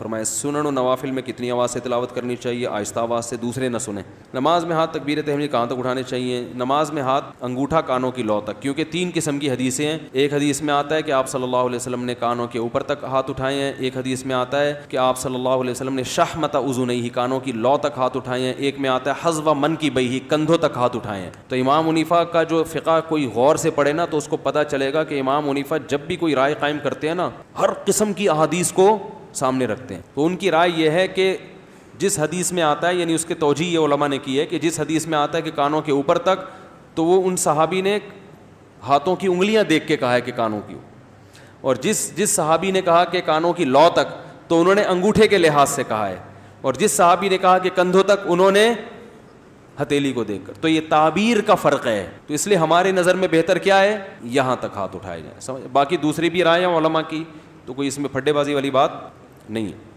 فرمایا سنن و نوافل میں کتنی آواز سے تلاوت کرنی چاہیے؟ آہستہ آواز سے، دوسرے نہ سنیں۔ نماز میں ہاتھ تکبیر تحمیل کہاں تک اٹھانے چاہیے؟ نماز میں ہاتھ انگوٹھا کانوں کی لو تک، کیونکہ 3 قسم کی حدیثیں ہیں۔ ایک حدیث میں آتا ہے کہ آپ صلی اللہ علیہ وسلم نے کانوں کے اوپر تک ہاتھ اٹھائے ہیں، ایک حدیث میں آتا ہے کہ آپ صلی اللہ علیہ وسلم نے شحمت اذنیہ کانوں کی لو تک ہاتھ اٹھائے ہیں، ایک میں آتا ہے حذو منکبیہ کندھوں تک ہاتھ اٹھائے ہیں۔ تو امام حنیفہ کا جو فقہ کوئی غور سے پڑھے نا تو اس کو پتہ چلے گا کہ امام حنیفہ جب بھی کوئی رائے قائم کرتے ہیں نا ہر قسم کی احادیث کو سامنے رکھتے ہیں۔ تو ان کی رائے یہ ہے کہ جس حدیث میں آتا ہے، یعنی اس کے توجیہ یہ علماء نے کی ہے کہ جس حدیث میں آتا ہے کہ کانوں کے اوپر تک، تو وہ ان صحابی نے ہاتھوں کی انگلیاں دیکھ کے کہا ہے کہ کانوں کی، اور جس صحابی نے کہا کہ کانوں کی لو تک تو انہوں نے انگوٹھے کے لحاظ سے کہا ہے، اور جس صحابی نے کہا کہ کندھوں تک انہوں نے ہتھیلی کو دیکھ کر۔ تو یہ تعبیر کا فرق ہے، تو اس لیے ہمارے نظر میں بہتر کیا ہے؟ یہاں تک ہاتھ اٹھائے جائیں۔ باقی دوسری بھی رائے ہیں علماء کی، تو کوئی اس میں پھڈے بازی والی بات نہیں ہے۔